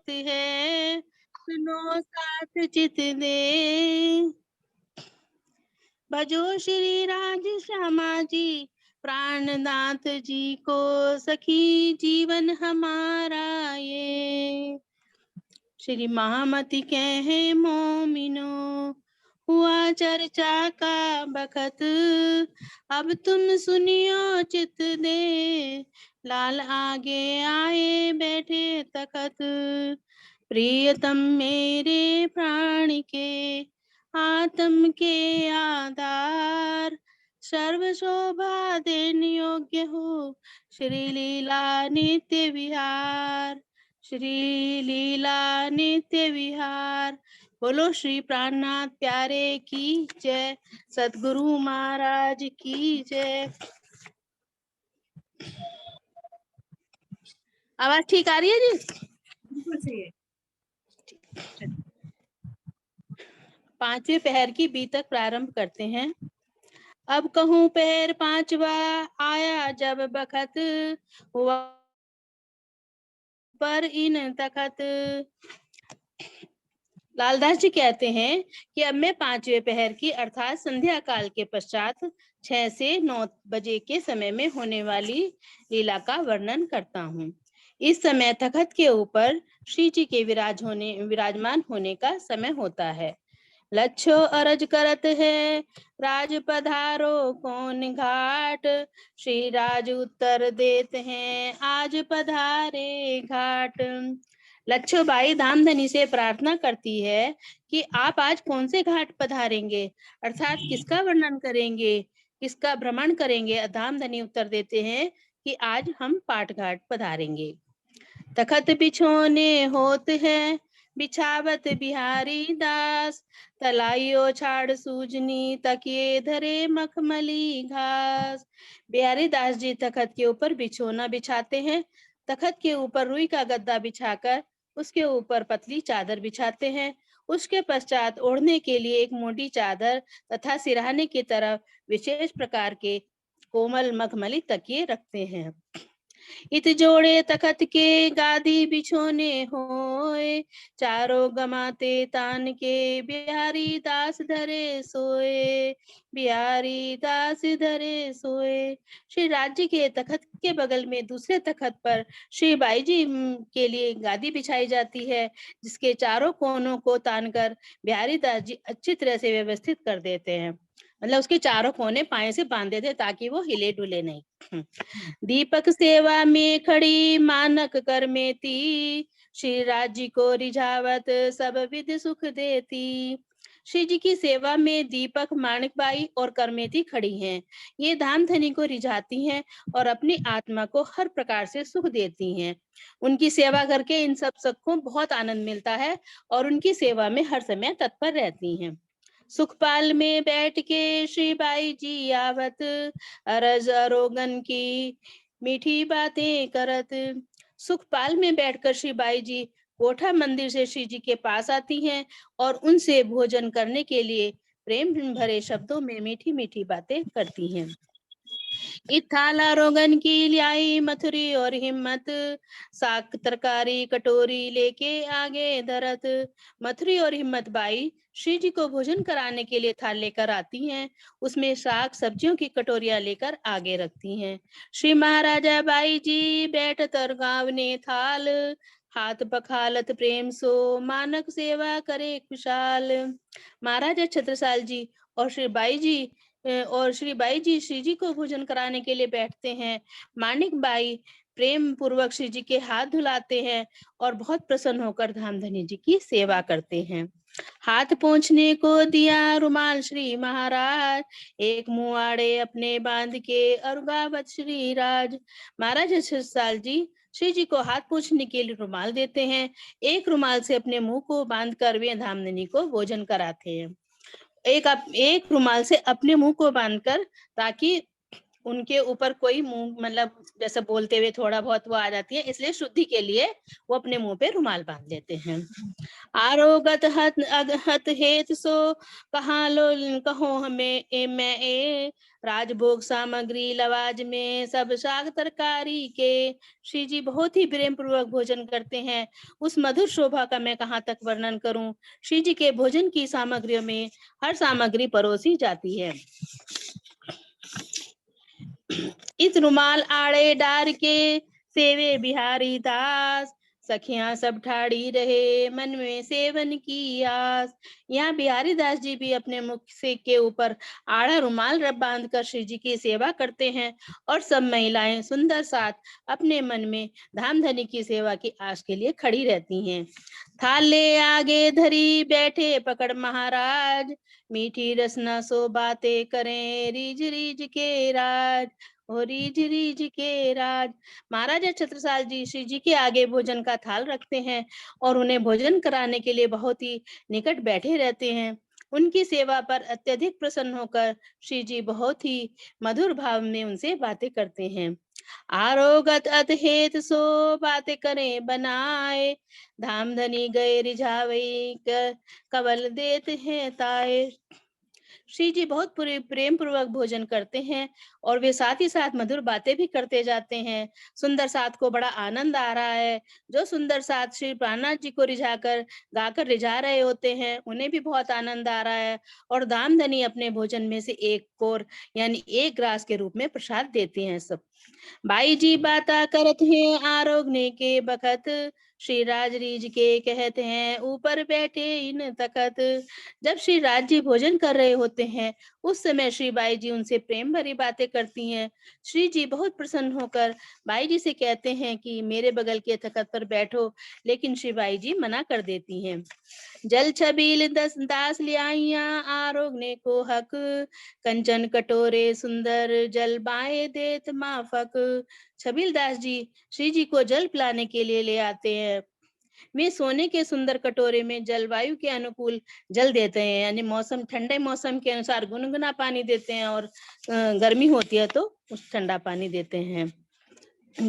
है, सुनो साथ चित दे। भजो श्री राज श्यामा जी, प्राणनाथ जी को, सखी जीवन हमारा ये। श्री महामति कहे मोमिनो, हुआ चर्चा का बखत, अब तुम सुनियो चित दे। लाल आगे आए बैठे तखत, प्रियतम मेरे प्राण के, आत्म के आधार। सर्व शोभा देन योग्य हो, श्री लीला नित्य विहार। श्री लीला नित्य विहार। बोलो श्री प्राणनाथ प्यारे की जय, सतगुरु महाराज की जय। आवाज ठीक आ रही है जी? बिल्कुल सही है। पांचवें पहर की बीतक प्रारंभ करते हैं। अब कहूँ पहर पांचवा, आया जब बखत, हुआ पर इन तखत। लालदास जी कहते हैं कि अब मैं पांचवें पहर की अर्थात संध्या काल के पश्चात 6 से 9 बजे के समय में होने वाली लीला का वर्णन करता हूँ। इस समय तखत के ऊपर श्री जी के विराजमान होने का समय होता है। लच्छो अरज करत है, राज पधारो कौन घाट। श्री राज उत्तर देते हैं, आज पधारे घाट। लच्छो बाई धामधनी से प्रार्थना करती है कि आप आज कौन से घाट पधारेंगे, अर्थात किसका वर्णन करेंगे, किसका भ्रमण करेंगे। धामधनी उत्तर देते हैं कि आज हम पाट घाट पधारेंगे। तखत बिछोने होत है, बिछावत बिहारी दास। तलाइयो छाड़ सूजनी, तकिए धरे मखमली घास। बिहारी दास जी तखत के ऊपर बिछोना बिछाते हैं। तखत के ऊपर रुई का गद्दा बिछाकर उसके ऊपर पतली चादर बिछाते हैं। उसके पश्चात ओढ़ने के लिए एक मोटी चादर तथा सिरहाने की तरफ विशेष प्रकार के कोमल मखमली तकिए रखते हैं। इत जोड़े तखत के, गादी बिछोने होए। चारों गमाते तान के, बिहारी दास धरे सोए। बिहारी दास धरे सोए। श्री राज्य के तखत के बगल में दूसरे तखत पर श्री बाई जी के लिए गादी बिछाई जाती है, जिसके चारों कोनों को तानकर बिहारी दास जी अच्छी तरह से व्यवस्थित कर देते हैं। मतलब उसके चारों कोने पाए से बांध देते ताकि वो हिले डुले नहीं। दीपक सेवा में खड़ी, मानक कर में थी। श्री राज्य को रिझावत, सब विध सुख देती। श्री जी की सेवा में दीपक, माणिकबाई और करमेती खड़ी हैं। ये धामधनी को रिझाती हैं और अपनी आत्मा को हर प्रकार से सुख देती हैं। उनकी सेवा करके इन सब को बहुत आनंद मिलता है और उनकी सेवा में हर समय तत्पर रहती हैं। सुखपाल में बैठ के श्री बाई जी आवत, अरज अरोगन की मीठी बातें करत। सुखपाल में बैठकर श्री बाई जी कोठा मंदिर से श्री जी के पास आती हैं और उनसे भोजन करने के लिए प्रेम भरे शब्दों में मीठी मीठी बातें करती हैं। इथाला रोगन की लाई मथुरी और हिम्मत, साग तरकारी कटोरी लेके आगे धरत। मथुरी और हिम्मत बाई श्री जी को भोजन कराने के लिए थाल लेकर आती हैं। उसमें साग सब्जियों की कटोरियां लेकर आगे रखती हैं। श्री महाराजा बाई जी बैठत और गावने थाल, हाथ पखालत प्रेम सो, मानक सेवा करे खुशाल। महाराजा छत्रसाल जी और श्री बाई जी श्री जी को भोजन कराने के लिए बैठते हैं। मानिक बाई प्रेम पूर्वक श्री जी के हाथ धुलाते हैं और बहुत प्रसन्न होकर धामधनी जी की सेवा करते हैं। हाथ पोंछने को दिया रुमाल श्री महाराज, एक मुआड़े अपने बांध के अरुगावत श्री राज। महाराज छत्रसाल जी श्री जी को हाथ पोंछने के लिए रुमाल देते हैं। एक रुमाल से अपने मुंह को बांधकर वे धामधनी को भोजन कराते हैं। एक रुमाल से अपने मुंह को बांधकर, ताकि उनके ऊपर कोई मुंह मतलब जैसे बोलते हुए थोड़ा बहुत वो आ जाती है, इसलिए शुद्धि के लिए वो अपने मुंह पे रुमाल बांध लेते हैं। आरोगत हत अगहत हेत सो कहा लो कहो हमें मैं ए राजभोग सामग्री लवाज में सब शाक तरकारी के। श्री जी बहुत ही प्रेम पूर्वक भोजन करते हैं, उस मधुर शोभा का मैं कहाँ तक वर्णन करूं। श्री जी के भोजन की सामग्रियों में हर सामग्री परोसी जाती है। इस रुमाल आड़े डार के सेवे बिहारी दास, सखियां सब ठाड़ी रहे मन में सेवन की आस। यहाँ बिहारी दास जी भी अपने मुख से के ऊपर आड़ा रुमाल रब बांध कर श्री जी की सेवा करते हैं और सब महिलाएं सुंदर साथ अपने मन में धाम धनी की सेवा की आस के लिए खड़ी रहती हैं। थाले आगे धरी बैठे पकड़ महाराज, मीठी रसना सो बातें करें रीझ रीझ के राज, और रीझ रीझ के राज। महाराजा छत्रसाल जी श्री जी के आगे भोजन का थाल रखते हैं और उन्हें भोजन कराने के लिए बहुत ही निकट बैठे रहते हैं। उनकी सेवा पर अत्यधिक प्रसन्न होकर श्री जी बहुत ही मधुर भाव में उनसे बातें करते हैं। आरोगत अतहेत सो बातें करें बनाए, धाम धनी गए रिझावई कवल देत हैं ताए। श्री जी बहुत प्रेम पूर्वक भोजन करते हैं और वे साथ ही साथ मधुर बातें भी करते जाते हैं। सुंदर साथ को बड़ा आनंद आ रहा है। जो सुंदर साथ श्री प्राणनाथ जी को रिझाकर गाकर रिझा रहे होते हैं, उन्हें भी बहुत आनंद आ रहा है और दामधनी अपने भोजन में से एक कोर यानी एक ग्रास के रूप में प्रसाद देते हैं सब। बाई जी बाता करत हैं आरोगने के बखत, श्री राज रीझ के कहते हैं ऊपर बैठे इन तखत। जब श्री राज जी भोजन कर रहे होते हैं, उस समय श्री बाई जी उनसे प्रेम भरी बातें करती हैं। श्री जी बहुत प्रसन्न होकर बाई जी से कहते हैं कि मेरे बगल के तखत पर बैठो, लेकिन श्री बाई जी मना कर देती हैं। जल छबील दस दास लियाइया आरोगने को हक, कंचन कटोरे सुंदर जल बाए देत माफक। छबील दास जी श्री जी को जल पिलाने के लिए ले आते हैं। वे सोने के सुंदर कटोरे में जलवायु के अनुकूल जल देते हैं, यानी मौसम ठंडे मौसम के अनुसार गुनगुना पानी देते हैं और गर्मी होती है तो उस ठंडा पानी देते हैं।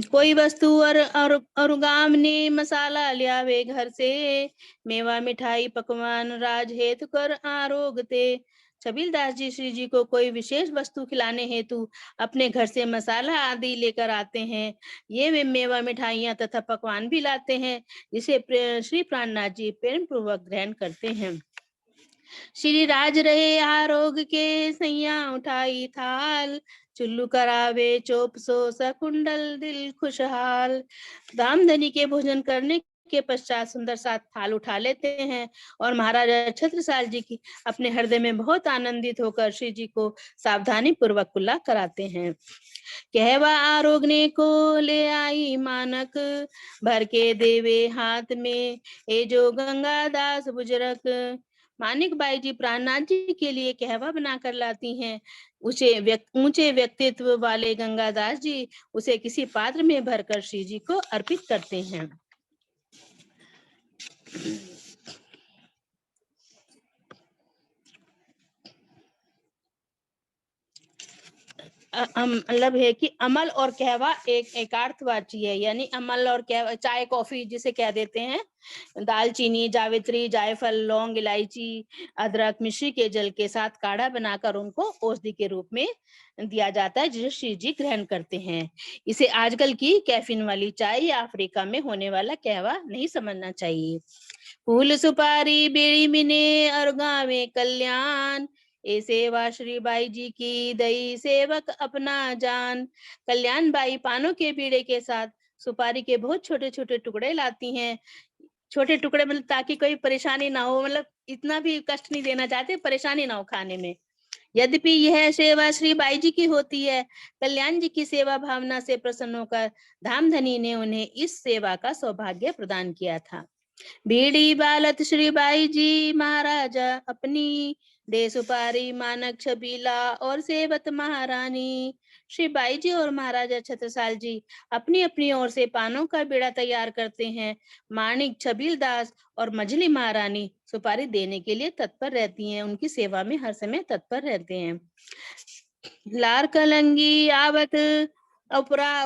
कोई वस्तु और गाम ने मसाला लिया वे घर से, मेवा मिठाई पकवान राज हेतु कर आरोगते। छबील दास जी श्री जी को कोई विशेष वस्तु खिलाने हेतु अपने घर से मसाला आदि लेकर आते हैं। ये वे मेवा मिठाइयां तथा पकवान भी लाते हैं, जिसे श्री प्राणनाथ जी प्रेम पूर्वक ग्रहण करते हैं। श्री राज रहे आरोग के सैया उठाई थाल, चुल्लू करावे चोप सो सकुंडल दिल खुशहाल। दामधनी के भोजन करने के पश्चात सुंदर साथ थाल उठा लेते हैं और महाराजा छत्रसाल जी की अपने हृदय में बहुत आनंदित होकर श्री जी को सावधानी पूर्वक कुल्ला कराते हैं। कहवा आरोगने को ले आई मानक, भर के देवे हाथ में ए जो गंगा दास बुजरक। मानिक बाई जी प्राणनाथ जी के लिए कहवा बनाकर लाती हैं। ऊंचे व्यक्तित्व वाले गंगादास जी उसे किसी पात्र में भरकर श्री जी को अर्पित करते हैं। मतलब है कि अमल और कहवा एक एकार्थवाची है, यानी अमल और कहवा चाय कॉफी जिसे कह देते हैं। दालचीनी जावित्री जायफल लौंग इलायची अदरक मिश्री के जल के साथ काढ़ा बनाकर उनको औषधि के रूप में दिया जाता है, जिसे श्री जी ग्रहण करते हैं। इसे आजकल की कैफीन वाली चाय या अफ्रीका में होने वाला कहवा नहीं समझना चाहिए। फूल सुपारी बेड़ी मिने और गावे कल्याण, ए सेवा श्री बाई जी की दई सेवक अपना जान। कल्याण बाई पानों के बीड़े के साथ सुपारी के बहुत छोटे छोटे टुकड़े लाती हैं। छोटे टुकड़े मतलब ताकि कोई परेशानी ना हो, मतलब इतना भी कष्ट नहीं देना चाहते, परेशानी ना हो खाने में। यद्यपि यह सेवा श्री बाई जी की होती है, कल्याण जी की सेवा भावना से प्रसन्न होकर धामधनी ने उन्हें इस सेवा का सौभाग्य प्रदान किया था। बीड़ी बालत श्री बाई जी महाराजा अपनी, दे सुपारी मानक छबीला और सेवत महारानी। श्री बाई जी और महाराजा छत्रसाल जी अपनी अपनी ओर से पानों का बीड़ा तैयार करते हैं। माणिक छबील दास और मझली महारानी सुपारी देने के लिए तत्पर रहती हैं, उनकी सेवा में हर समय तत्पर रहते हैं। लार कलंगी आवत उपरा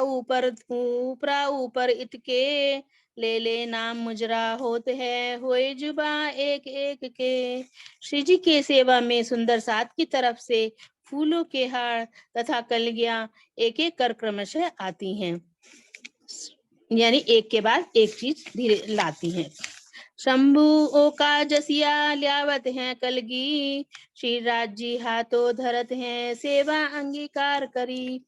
ऊपर इतके ले नाम मुजरा होत है होए जुबा एक एक के। श्री जी के सेवा में सुंदर सात की तरफ से फूलों के हार तथा कलगियां एक एक कर क्रमशः आती हैं, यानी एक के बाद एक चीज धीरे लाती हैं। शंभु ओका जसिया ल्यावत हैं कलगी, श्री राज जी हाथों धरत हैं सेवा अंगीकार करी।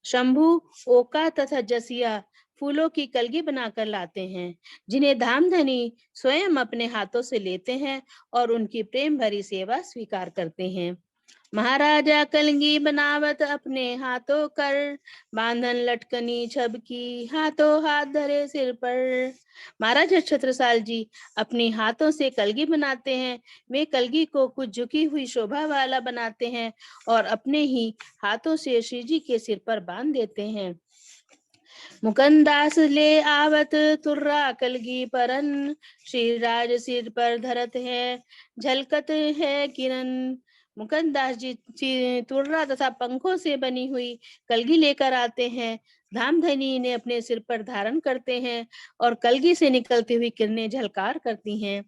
शंभु ओका तथा जसिया फूलों की कलगी बनाकर लाते हैं, जिन्हें धामधनी स्वयं अपने हाथों से लेते हैं और उनकी प्रेम भरी सेवा स्वीकार करते हैं। महाराजा कलगी बनावत अपने हाथों कर, बांधन लटकनी छबकी हाथों हाथ धरे सिर पर। महाराजा छत्रसाल जी अपने हाथों से कलगी बनाते हैं। वे कलगी को कुछ झुकी हुई शोभा वाला बनाते हैं और अपने ही हाथों से श्री जी के सिर पर बांध देते हैं। मुकंदास ले आवत तुर्रा कलगी परन, श्री राज सिर पर धरत है झलकत है किरण। मुकंदास जी तुर्रा तथा पंखों से बनी हुई कलगी लेकर आते हैं। धामधनी इन्हें अपने सिर पर धारण करते हैं और कलगी से निकलती हुई किरणें झलकार करती हैं।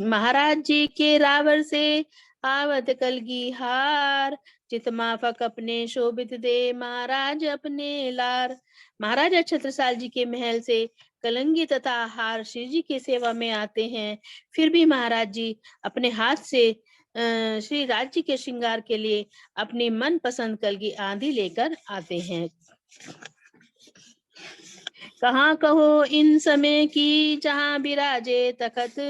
महाराज जी के रावर से आवत कलगी हार, चितमाफक अपने शोभित दे महाराज अपने लार। महाराजा छत्रसाल जी के महल से कलंगी तथा हार श्री जी की सेवा में आते हैं, फिर भी महाराज जी अपने हाथ से श्री राज जी के श्रृंगार के लिए अपनी मनपसंद कलगी आंधी लेकर आते हैं। कहाँ कहो इन समय की जहाँ बिराजे तखत,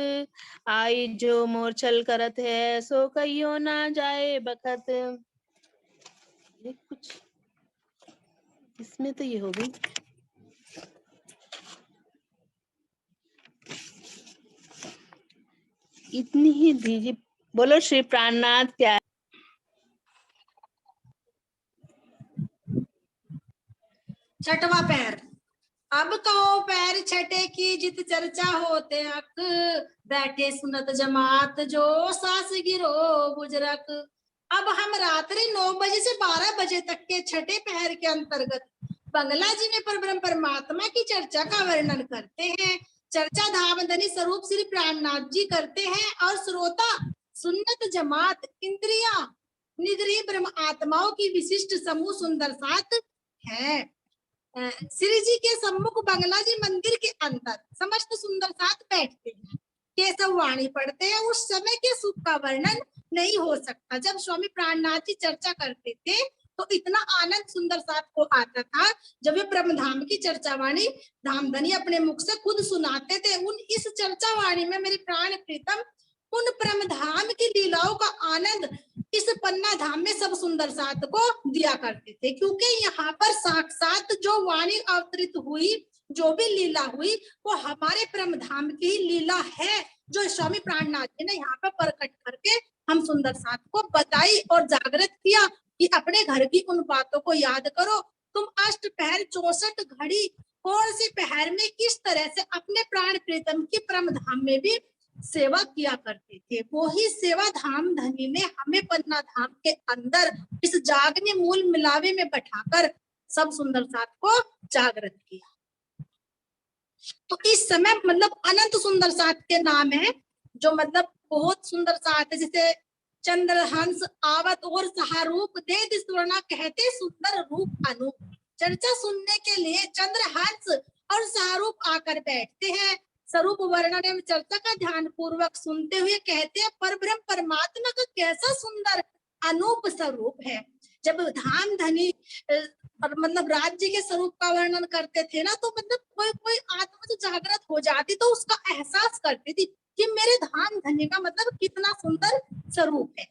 आई जो मोरछल करत है सो कहियो ना जाए बखत। ये कुछ इसमें तो ये हो गई। इतनी ही दीजिए। बोलो श्री प्राणनाथ क्या। छठवा पैर। अब कहो पैर छठे की जित चर्चा होते हक, बैठे सुनत जमात जो सास गिरो बुजरक। अब हम रात्रि 9 बजे से 12 बजे तक के छठे पहर के अंतर्गत बंगला जी में परब्रह्म परमात्मा की चर्चा का वर्णन करते हैं। चर्चा धामधनी स्वरूप श्री प्राणनाथ जी करते हैं और श्रोता सुन्नत जमात इंद्रिया निग्रही ब्रह्म आत्माओं की विशिष्ट समूह सुंदर सात है। श्री जी के सम्मुख बंगला जी मंदिर के अंदर समस्त सुंदर साथ बैठते हैं, केशव वाणी पढ़ते हैं। उस समय के सुख का वर्णन नहीं हो सकता। जब स्वामी प्राणनाथ जी चर्चा करते थे तो इतना आनंद सुंदर साथ को आता था। जब वे ब्रह्म धाम की चर्चा वाणी धामधनी अपने मुख से खुद सुनाते थे, उन इस चर्चा वाणी में मेरी प्राण प्रीतम उन परम धाम की लीलाओं का आनंद इस पन्ना धाम में सब सुंदर साथ को दिया करते थे, क्योंकि यहाँ पर साक्षात जो वाणी अवतरित हुई, जो भी लीला हुई, वो हमारे परम धाम की ही लीला है, जो स्वामी प्राणनाथ जी ने यहाँ पर प्रकट करके हम सुंदर साथ को बताई और जागृत किया कि अपने घर की उन बातों को याद करो। तुम अष्ट पहर 64 घड़ी कौन सी पहर में किस तरह से अपने प्राण प्रीतम की परम धाम में भी सेवा किया करते थे, वो ही सेवा धाम धनी ने हमें पन्ना धाम के अंदर इस जागने मूल मिलावे में बैठाकर सब सुंदर साथ को जागृत किया। तो इस समय मतलब अनंत सुंदर साथ के नाम है, जो मतलब बहुत सुंदर साथ है, जैसे चंद्रहंस आवत और सहारूप दे स्वर्णा कहते सुंदर रूप अनूप। चर्चा सुनने के लिए चंद्रहंस और सहारूप आकर बैठते हैं। स्वरूप वर्णन एवं चर्चा का ध्यान पूर्वक सुनते हुए कहते हैं परब्रह्म परमात्मा का कैसा सुंदर अनूप स्वरूप है। जब धाम धनी मतलब राज्य के स्वरूप का वर्णन करते थे ना, तो मतलब कोई कोई आत्मा जो जागृत हो जाती तो उसका एहसास करती थी कि मेरे धाम धनी का मतलब कितना सुंदर स्वरूप है।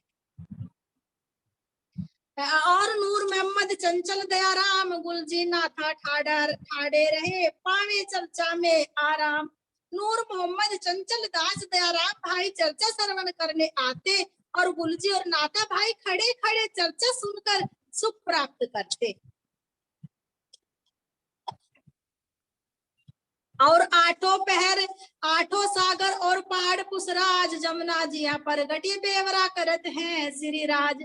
और नूर मोहम्मद चंचल दयाराम गुलजी नाथा ठाड़े रहे पावे चर्चा में आराम। नूर मोहम्मद चंचल दास दयाराम भाई चर्चा श्रवण करने आते और गुलजी और नाथा भाई खड़े खड़े चर्चा सुनकर सुख प्राप्त करते। और आठों पहर आठों सागर और पहाड़ पुसराज जमुना जिया पर गटी बेवरा करत हैं श्री राज।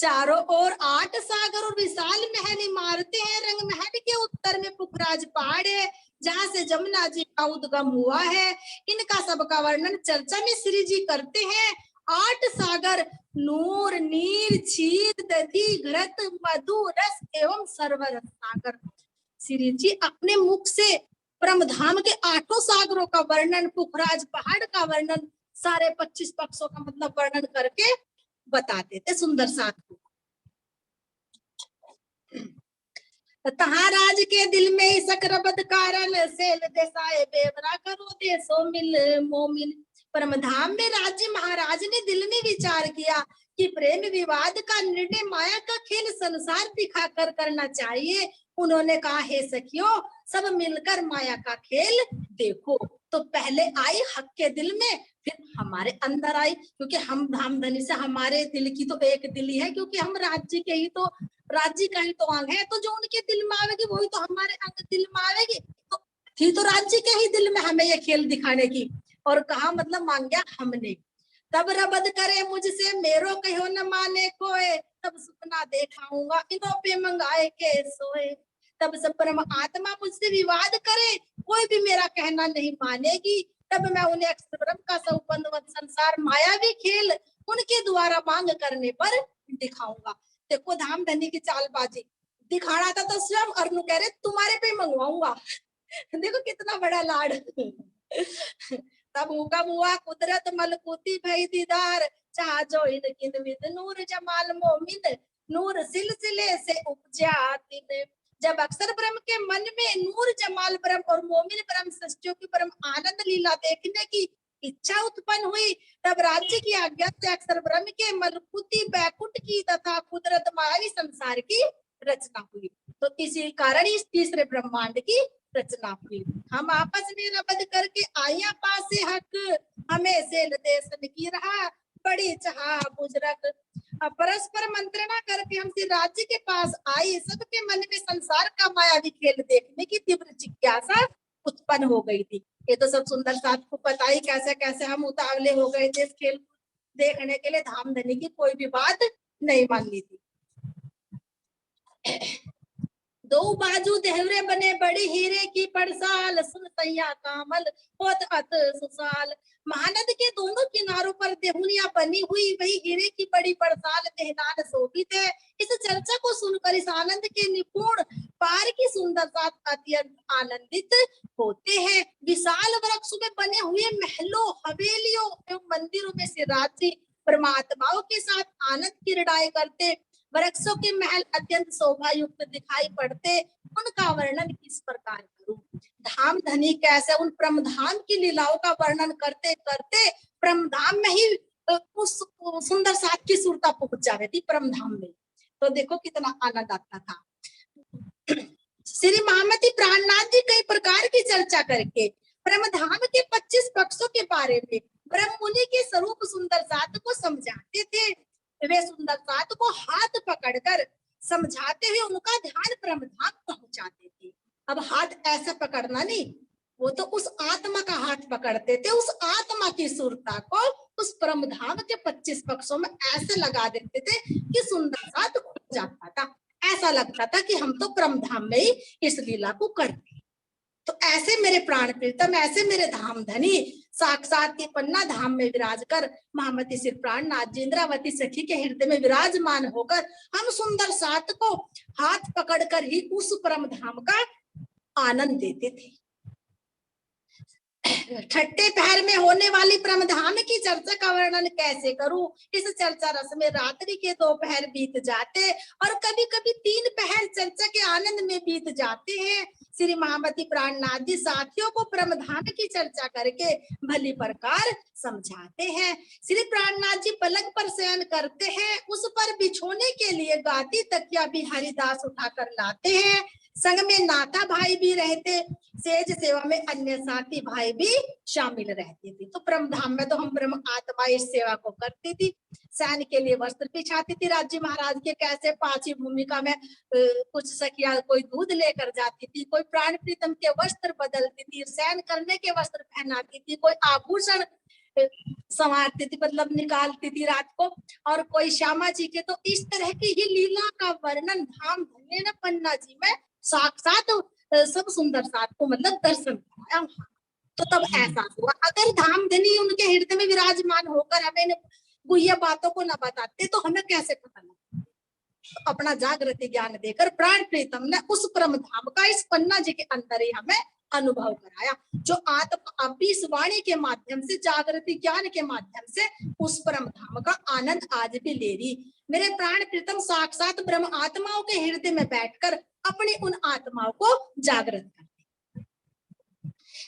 चारों ओर 8 सागर और विशाल महल इमारतें हैं। रंग महल के उत्तर में पुखराज पहाड़ है, जहां से जमुना जी का उद्गम हुआ है। इनका सबका वर्णन चर्चा में श्री जी करते हैं। 8 सागर नूर, नीर, क्षीर, दधि, घृत, मधु, रस एवं सर्वरस सागर। श्री जी अपने मुख से परमधाम के 8 सागरों का वर्णन, पुखराज पहाड़ का वर्णन, सारे 25 पक्षों का मतलब वर्णन करके बताते थे सुंदर साथ को। तहाँ राज के दिल में सकरबद कारण सेल देसाए बेवरा करो देसो मिल मोमिन। परमधाम में राज्य महाराज ने दिल में विचार किया कि प्रेम विवाद का निर्णय माया का खेल संसार दिखाकर करना चाहिए। उन्होंने कहा, हे सखियों, सब मिलकर माया का खेल देखो। तो पहले आई हक के दिल में, फिर हमारे अंदर आई, क्योंकि हम धामधनी से हमारे दिल की तो एक दिल ही है, क्योंकि हम राज्य के ही तो, राज्य का ही तो अंग है। तो जो उनके दिल में आवेगी वही तो हमारे अंग दिल में आवेगी। तो थी तो राज्य के ही दिल में हमें ये खेल दिखाने की। और कहा मतलब मांगा हमने, तब रबद करे मुझसे मेरो कहो न माने कोय, तब सपना देखाऊंगा इनो पे मंगाए के सोए। तब सब परम आत्मा मुझसे विवाद करे, कोई भी मेरा कहना नहीं मानेगी, तब मैं उन्हें अक्षर ब्रह्म का संबंध संसार मायावी खेल उनके द्वारा मांग करने पर दिखाऊंगा। देखो धामधनी की चालबाजी, दिखाना था तो स्वयं अरनु कह रहे तुम्हारे पे मंगवाऊंगा। देखो कितना बड़ा लाड। तब हुकम हुआ कुदरत मलकुती भई दीदार, चाह जो इनकिन विद नूर जमाल मोमिन, नूर सिलसिले से उपजा तिन। जब अक्षर ब्रह्म के मन में नूर जमाल ब्रह्म और मोमिन ब्रह्म सृष्टियों की परम आनंद लीला देखने की इच्छा उत्पन्न हुई, तब राज्य की आज्ञा से अक्षर ब्रह्म के मलकुती बैकुंठ की तथा कुदरत मायावी संसार की रचना हुई। तो इसी कारण इस तीसरे ब्रह्मांड की रचना हुई। हम आपस में रबद करके आया पासे हक, हमें सेल देसन की रहा बड़ी चाह बुजरक। परस्पर मंत्रणा करके हमसे राज्य के पास आई, सबके मन में संसार का मायावी खेल देखने की तीव्र जिज्ञासा उत्पन्न हो गई थी। ये तो सब सुंदर साथ को पता ही कैसे कैसे हम उतावले हो गए थे इस खेल देखने के लिए। धामधनी की कोई भी बात नहीं मान ली थी। दो बाजू देहरे बने बड़ी हीरे की पड़साल, सुन सैया कामल होत अत सुसाल। महानद के दोनों किनारों पर देहुनिया बनी हुई वही हीरे की बड़ी पड़साल देहदान शोभित है। इस चर्चा को सुनकर इस आनंद के निपुण पार की सुंदर साथ अत्यंत आनंदित होते हैं। विशाल वृक्षों में बने हुए महलों, हवेलियों एवं मंदिरों में से रात्रि परमात्माओं के साथ आनंद की क्रीड़ाएं करते वृक्षों के महल अत्यंत शोभा युक्त दिखाई पड़ते, उनका वर्णन किस प्रकार करूं। धामधनी कैसे उन परमधाम की लीलाओं का वर्णन करते करते परमधाम में ही उस सुंदर साथ की सुरता पहुंच जाती थी परमधाम में। तो देखो कितना आनंद आता था। श्री महामती प्राणनाथ जी कई प्रकार की चर्चा करके परमधाम के 25 पक्षों के बारे में ब्रह्म मुनि के स्वरूप सुंदर साथ को समझाते थे। वे सुंदर साथ को हाथ पकड़कर समझाते हुए उनका ध्यान परमधाम पहुंचाते थे। अब हाथ ऐसे पकड़ना नहीं, वो तो उस आत्मा का हाथ पकड़ते थे। उस आत्मा की सुरता को उस परमधाम के 25 पक्षों में ऐसे लगा देते थे कि सुंदर साथ खो जाता था। ऐसा लगता था कि हम तो परमधाम में ही इस लीला को करते। तो ऐसे मेरे प्राण प्रीतम, ऐसे मेरे धामधनी साक्षात के पन्ना धाम में विराज कर महामती श्री प्राणनाथ जी इंद्रावती सखी के हृदय में विराजमान होकर हम सुंदर साथ को हाथ पकड़कर ही उस परम धाम का आनंद देते थे। छठे पहर में होने वाली परमधाम की चर्चा का वर्णन कैसे करूं। इस चर्चा रस में रात्रि के 2 पहर बीत जाते और कभी कभी 3 पहर चर्चा के आनंद में बीत जाते हैं। श्री महामती प्राणनाथ जी साथियों को परमधाम की चर्चा करके भली प्रकार समझाते हैं। श्री प्राणनाथ जी पलंग पर शयन करते हैं, उस पर बिछोने के लिए गादी तकिया भी हरिदास उठाकर लाते हैं। संग में नाथा भाई भी रहते, सेज सेवा में अन्य साथी भाई भी शामिल रहते थे। तो परमधाम में तो हम ब्रह्म आत्मा इस सेवा को करती थी। सैन के लिए वस्त्र बिछाती थी। राज्य महाराज के कैसे 5वीं भूमिका में कुछ सखिया कोई दूध लेकर जाती थी, कोई प्राण प्रीतम के वस्त्र बदलती थी, सैन करने के वस्त्र पहनाती थी, कोई आभूषण संवारती थी, मतलब निकालती थी रात को। और कोई श्यामा जी के, तो इस तरह की ही लीला का वर्णन धाम धन्य ने पन्ना जी में साक्षात सब सुंदर साथ को मतलब दर्शन कराया। तो तब एहसास हुआ, अगर धाम धनी उनके हृदय में विराजमान होकर हमें गुह्य बातों को न बताते तो हमें कैसे पता लगता। तो अपना जागृति ज्ञान देकर प्राण प्रीतम ने उस परम धाम का इस पन्ना जी के अंदर ही हमें अनुभव कराया, जो आत्मा अभी इस वाणी के माध्यम से, जागृति ज्ञान के माध्यम से उस परम धाम का आनंद आज भी ले रही। मेरे प्राण प्रीतम साक्षात ब्रह्म आत्माओं के हृदय में बैठकर अपनी उन आत्माओं को जागृत करते।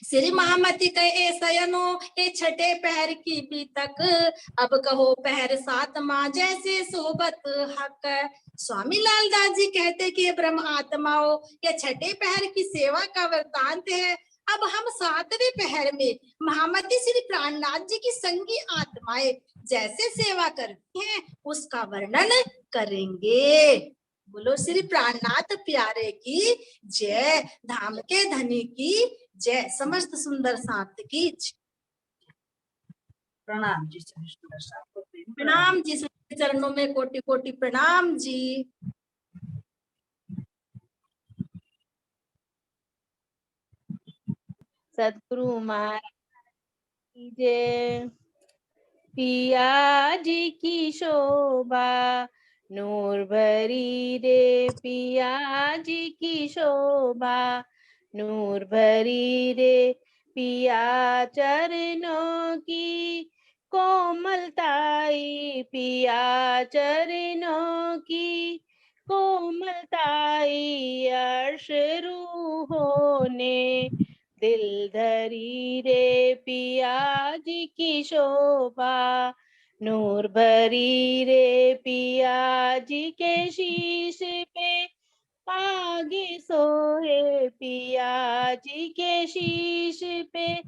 श्री महामती कहे सयनो ए छठे पहर की बीतक, अब कहो पहर सात माँ जैसे सोबत हक। स्वामी लालदास जी कहते कि ब्रह्म आत्माओं, ये छठे पहर की सेवा का वृतांत है। अब हम सातवें पहर में महामती श्री प्राणनाथ जी की संगी आत्माएं जैसे सेवा करती हैं उसका वर्णन करेंगे। बोलो श्री प्राणनाथ प्यारे की जय, धाम के धनी की जय, समस्त सुंदर साथ की प्रणाम जी, सुंदर साथ को प्रणाम जी, चरणों में कोटि कोटि प्रणाम जी। सतगुरु महाराज की जय। पिया जी की शोभा नूर भरी रे, पिया जी की शोभा नूर भरी रे, पिया चरणों की कोमलताई, पिया चरणों की कोमलताई, अर्श रूहों ने दिल धरी रे, पिया जी की शोभा नूर भरी रे, पिया जी के शीश पे पागे सोहे, पिया जी के शीश पे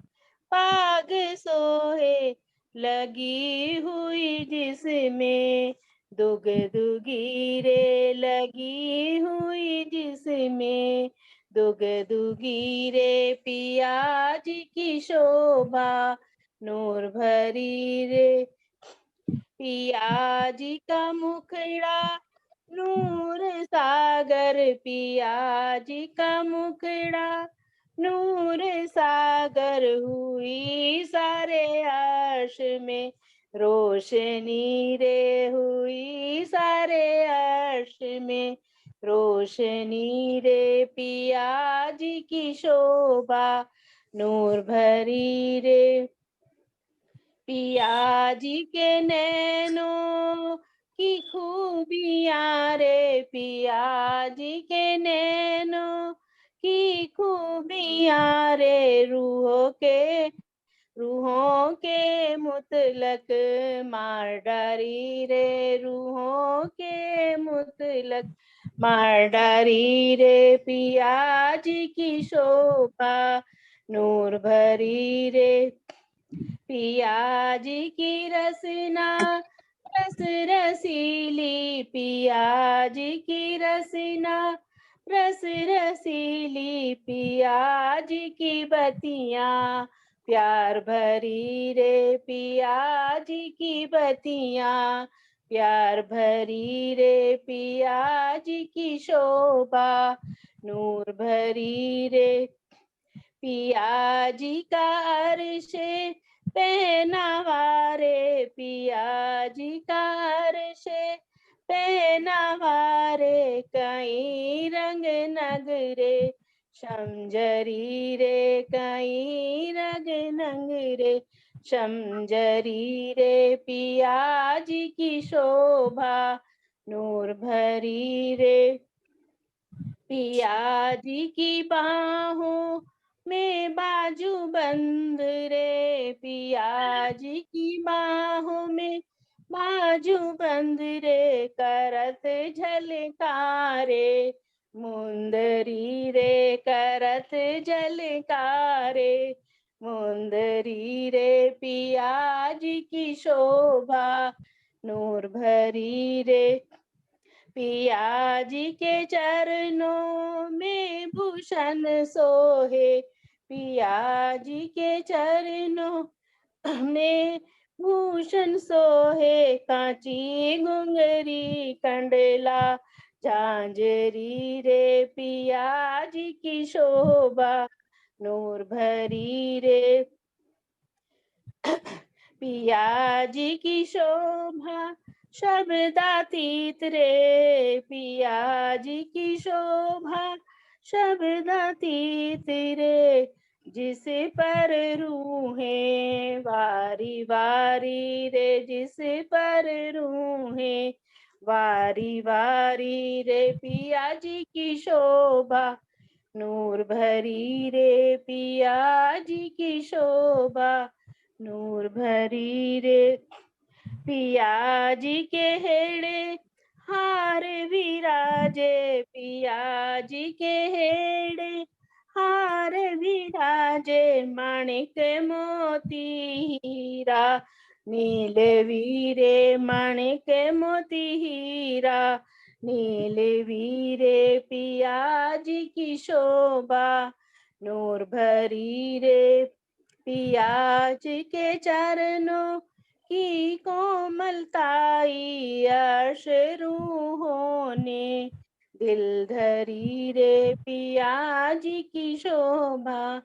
पाग सोहे, लगी हुई जिसमें दुग दुगी रे, लगी हुई जिसमें दुग दुगी रे, पिया जी की शोभा नूर भरी रे, पिया जी का मुखड़ा नूर सागर, पिया जी का मुखड़ा नूर सागर, हुई सारे अर्श में रोशनी रे, हुई सारे अर्श में रोशनी रे, पिया जी की शोभा नूर भरी रे, पिया जी के नैनों की खूबियां रे, पिया जी के नैनों की खूबियां रे, रूहों के मुतलक मार डारी रे, रूहों के मुतलक मार डारी रे, पिया जी की शोभा नूर भरी रे, पिया जी की रसना रस रसीली, पिया जी की रसना रस रसीली, पिया जी की बतियां प्यार भरी रे, पिया जी की बतियां प्यार भरी रे, पिया जी की शोभा नूर भरी रे, पिया जी का अर्शे पहनावा रे, पिया जी का अर्शे पहनावा रे, कई रंग नगरे शमजरी रे, कई रंग नंग रे शमजरी रे, पिया जी की शोभा नूर भरी रे, पिया जी की बाहों में बाजू बंद रे, पिया जी की बाहों में बाजू बंद रे, करत झलकारे मुंदरी रे, करत झलकारे मुंदरी रे, पिया जी की शोभा नूर भरी रे, पिया जी के चरणों में भूषण सोहे, पिया जी के चरणों में भूषण सोहे कांची घुंघरी कंडला, झांझरी रे पिया जी की शोभा नूर भरी रे पिया जी की शोभा शब्दातीत रे, पिया जी की शोभा शब्दातीत रे, जिस पर रूहें वारी वारी रे, जिस पर रूहें वारी वारी रे, पिया जी की शोभा नूर भरी रे, पिया जी की शोभा नूर भरी रे, पिया जी के हेड़े हार विराजे, पिया जी के हेड़े हार विराजे, माणिक मोती हीरा नील वीरे, माणिक मोती हीरा नील वीरे, पिया जी की शोभा नूर भरी रे, पिया जी के चरणों की कोमलताई अश्रुओं ने दिल धरी रे, पिया जी की शोभा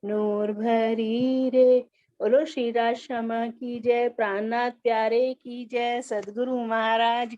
नूर भरी रे। बोलो श्री राज श्यामा की जय, प्राणनाथ प्यारे की जय, सदगुरु महाराज